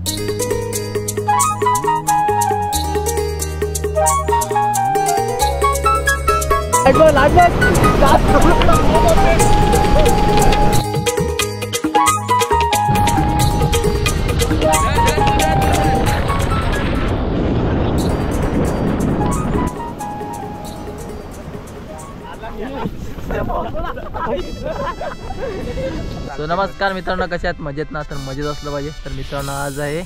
So नमस्कार मित्रांनो, कसे आहात? मजेत ना? तर मजेत असलं पाहिजे. तर मित्रांनो, आज आहे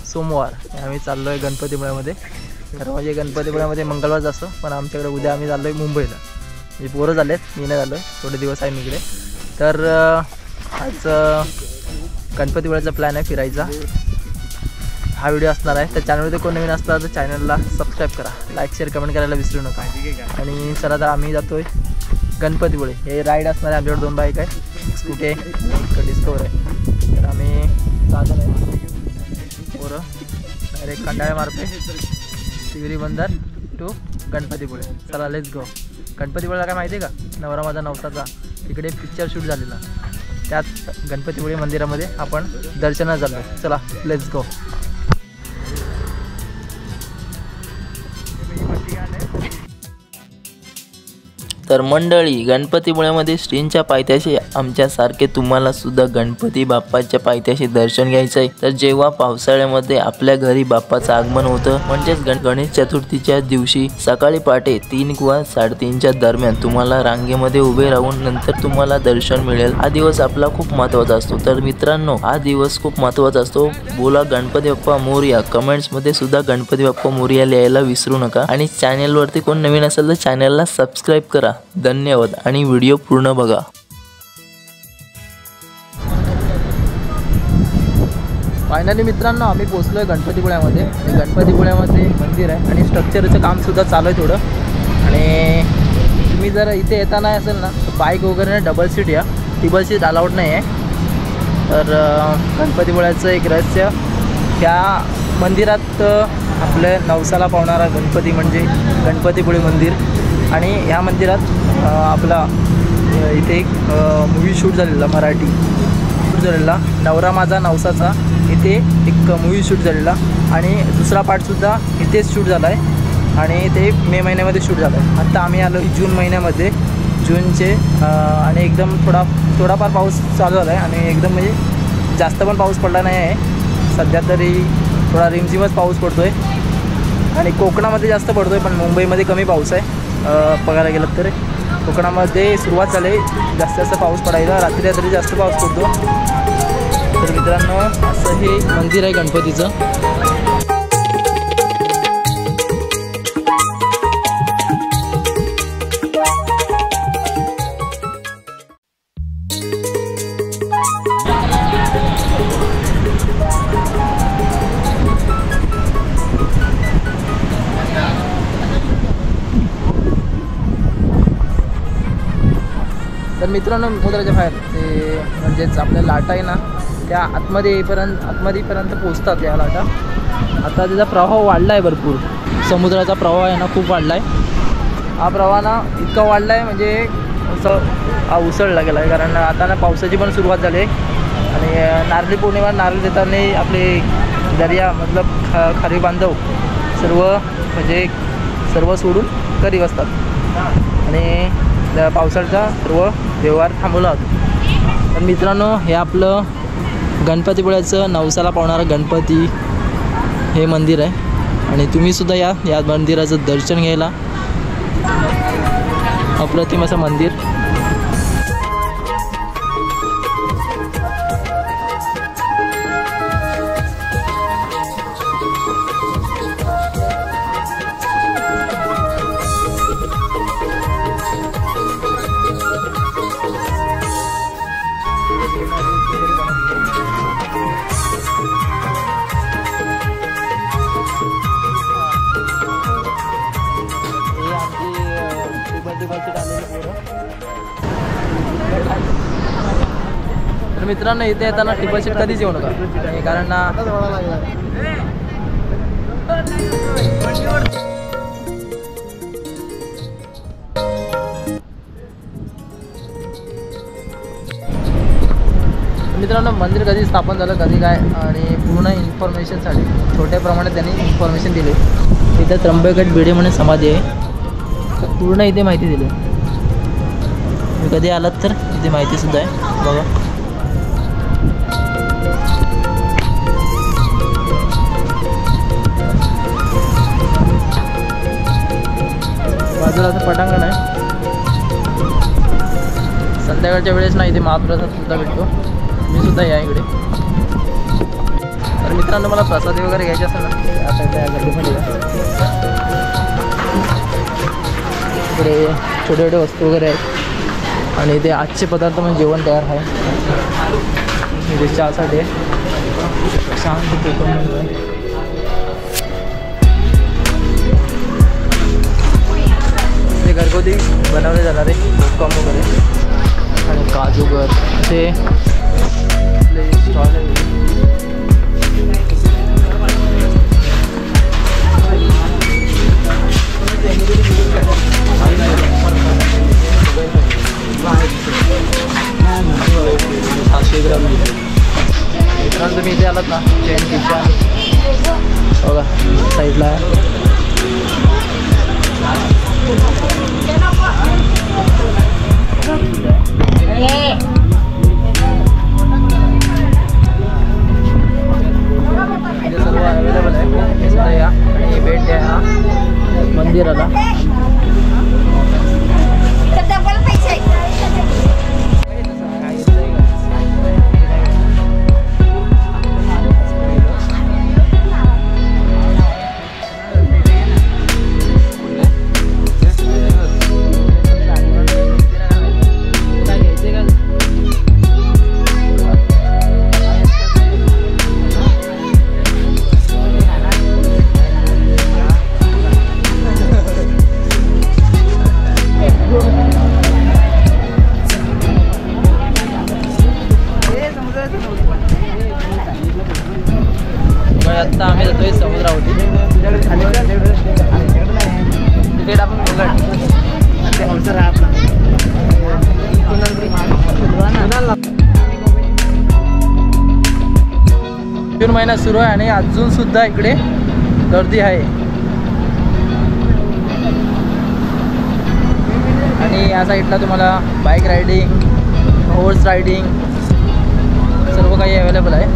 सोमवार. आम्ही चाललोय गणपतीपुळ्यामध्ये. तर म्हणजे गणपतीपुळ्यामध्ये मंगळवार असतो, पण आमच्याकडे उद्या आम्ही चाललोय मुंबईला. म्हणजे पोरं झालेत, मी नाही झालोय, थोडे दिवस आहे मी इकडे. तर आज गणपतीपुळ्याचा प्लॅन आहे फिरायचा. हा व्हिडिओ असणार आहे. तर चॅनलमध्ये कोण नवीन असला तर चॅनलला सबस्क्राईब करा, लाईक शेअर कमेंट करायला विसरू नका. आणि चला तर आम्ही जातोय गणपतीपुळे. हे राईड असणार आहे. आमच्याकडे 2 बाईक आहे, स्कूटी आहे, एक डिस्कवर आहे. तर आम्ही साधन आहे पोरं डायरेक्ट खंडाळे मार्फे तिवरी बंदर टू गणपतीपुळे. चला लेट्स गो. गणपतीपुळेला काय माहिती आहे का? नवरा माझा नवसाचा इकडे पिक्चर शूट झालेला. त्यात गणपतीपुळे मंदिरामध्ये आपण दर्शनाला चाललो. चला लेट्स गो. तर मंडळी, गणपतीपुळ्यामध्ये श्रींच्या पायथ्याशी आमच्यासारखे तुम्हाला सुद्धा गणपती बाप्पाच्या पायथ्याशी दर्शन घ्यायचं आहे. तर जेव्हा पावसाळ्यामध्ये आपल्या घरी बाप्पाचं आगमन होतं, म्हणजेच गणेश चतुर्थीच्या दिवशी सकाळी पहाटे 3 किंवा 3:30च्या दरम्यान तुम्हाला रांगेमध्ये उभे राहून नंतर तुम्हाला दर्शन मिळेल. हा दिवस आपला खूप महत्त्वाचा असतो. तर मित्रांनो, हा दिवस खूप महत्त्वाचा असतो. बोला गणपती बाप्पा मोरया. कमेंट्समध्ये सुद्धा गणपती बाप्पा मोरया लिहायला विसरू नका. आणि चॅनेलवरती कोण नवीन असेल तर चॅनेलला सबस्क्राईब करा. धन्यवाद आणि व्हिडिओ पूर्ण बघा. फायनली मित्रांनो, आम्ही पोहोचलोय गणपतीपुळ्यामध्ये. गणपतीपुळ्यामध्ये मंदिर आहे आणि स्ट्रक्चरचं काम सुद्धा चालू आहे थोडं. आणि तुम्ही जर इथे येता नाही असेल ना, तर बाईक वगैरे डबल सीट या, ट्रिपल सीट अलाउड नाही आहे. तर गणपतीपुळ्याचं एक रहस्य, त्या मंदिरात आपल्या नवसाला पावणारा गणपती म्हणजे गणपतीपुळे मंदिर. आणि ह्या मंदिरात आपला इथे एक मूवी शूट झालेला, मराठी शूट झालेला, नवरा माझा नवसाचा. इथे एक मूवी शूट झालेला आणि दुसरा पार्टसुद्धा इथेच शूट झाला आहे. आणि ते मे महिन्यामध्ये शूट झालं आहे. आत्ता आम्ही आलो जून महिन्यामध्ये, जूनचे. आणि एकदम थोडाफार पाऊस चालू झाला आहे. आणि एकदम म्हणजे जास्त पण पाऊस पडला नाही आहे सध्या तरी. थोडा रिमझिमच पाऊस पडतो आहे. आणि कोकणामध्ये जास्त पडतो आहे, पण मुंबईमध्ये कमी पाऊस आहे. बघायला गेलं तर कोकणामध्ये सुरुवात झाली जास्त पाऊस पडायला. रात्री जास्त पाऊस पडतो. तर मित्रांनो, असं हे मंदिर आहे गणपतीचं. तर मित्रांनो, समुद्राच्या बाहेर ते म्हणजेच आपल्या लाटा आहे ना, त्या आतमध्येपर्यंत पोचतात या लाटा. आता त्याचा प्रवाह वाढला आहे भरपूर. समुद्राचा प्रवाह आहे ना खूप वाढला आहे. हा प्रवाह ना इतका वाढला आहे म्हणजे असं उसळला गेला आहे. कारण आता ना पावसाची पण सुरुवात झाली आहे. आणि नारळी पौर्णिमा नारळ देताना आपले दर्या मतलब खारी बांधव सर्व सोडून घरी बसतात. आणि पावसाळ्याचा सर्व व्यवहार थांबवला होता. तर मित्रांनो, हे आपलं गणपतीपुळ्याचं नवसाला पावणारं गणपती हे मंदिर आहे. आणि तुम्हीसुद्धा या मंदिराचं दर्शन घ्यायला. अप्रतिम असं मंदिर. तर मित्रांनो, इथे येताना टिपल सीट कधीच येऊ नका. कारण ना मित्रांनो मंदिर कधी स्थापन झालं कधी काय आणि पूर्ण इन्फॉर्मेशनसाठी छोट्या प्रमाणात त्यांनी इन्फॉर्मेशन दिले. इथे त्र्यंबकेश्वर भिडे म्हणून समाधी आहे, पूर्ण इथे माहिती दिली. कधी आलात तर इथे माहितीसुद्धा आहे बघा. बाजूला असं पटांगण आहे. संध्याकाळच्या वेळेस ना इथे महाप्रसाद सुद्धा भेटतो. मी सुद्धा या इकडे. तर मित्रांनो मला प्रसादी वगैरे घ्यायची असेल ना या साईडला या गर्दीमध्ये इकडे छोटे छोटे वस्तू वगैरे आहेत आणि इथे आजचे पदार्थ म्हणजे जेवण तयार आहे. इथे चहासाठी शांत पेपर आहे. ते घरगुती बनवले जाणारे पॉपकॉर्न वगैरे आणि काजूगर असे स्टॉल आहे. मित्रांनो तुम्ही इथे आलात ना जैन किचन बघा साईडला आहे. इथे सर्व अवेलेबल आहे. हे सुद्धा या आणि भेट द्या हा मंदिराला. आत्ता आम्ही जातोय समुद्रावरती. तिकीट आपण जून महिना सुरू आहे आणि अजून सुद्धा इकडे गर्दी आहे. आणि या साईडला तुम्हाला बाईक रायडिंग हॉर्स रायडिंग सर्व काही अवेलेबल आहे.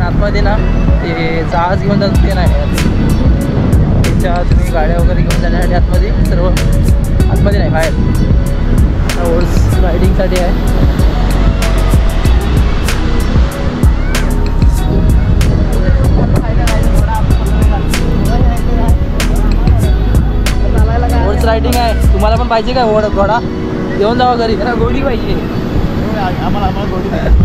आतमध्ये ना ते जहाज घेऊन जात ते नाही त्याच्या तुम्ही गाड्या वगैरे घेऊन जाण्यासाठी आतमध्ये सर्व आतमध्ये नाही बाहेर हॉर्स रायडिंगसाठी आहे. हॉर्स रायडिंग आहे. तुम्हाला पण पाहिजे काय घोडा घेऊन जावा घरी. घोडी पाहिजे आम्हाला घोडी पाहिजे.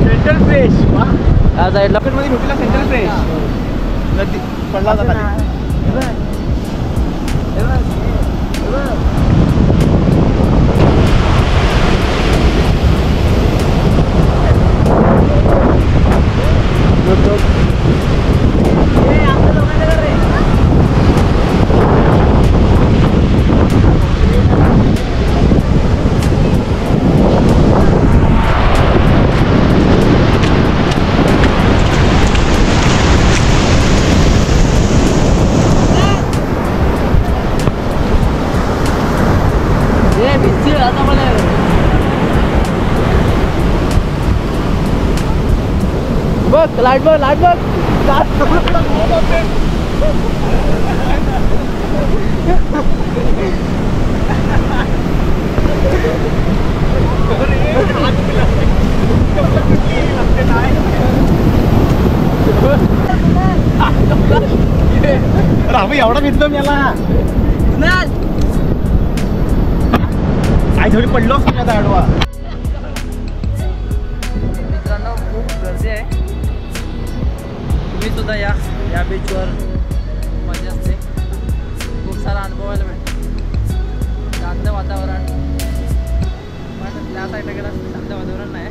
सेंट्रल फ्रेश या साईडला मध्ये भेटला. सेंट्रल फ्रेश नदी पडला जाता. बघ लाईट बघ लाईट बघ. राहू एवढा घेतलं मला. पडलोच की आता आडवा. मित्रांनो खूप गर्दी आहे. तुम्ही सुद्धा या बीचवर मजा असते. खूप सारा अनुभवायला भेटतो. शांत वातावरण, पण त्या साईडला गेला शांत वातावरण नाही,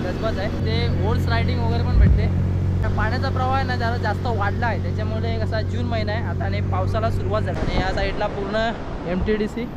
गजबज आहे. ते हॉर्स रायडिंग वगैरे पण भेटते. पाण्याचा प्रवाह आहे ना जरा जास्त वाढला आहे, त्याच्यामुळे कसा जून महिना आहे आता आणि पावसाला सुरुवात झाली. आणि या साईडला पूर्ण MTDC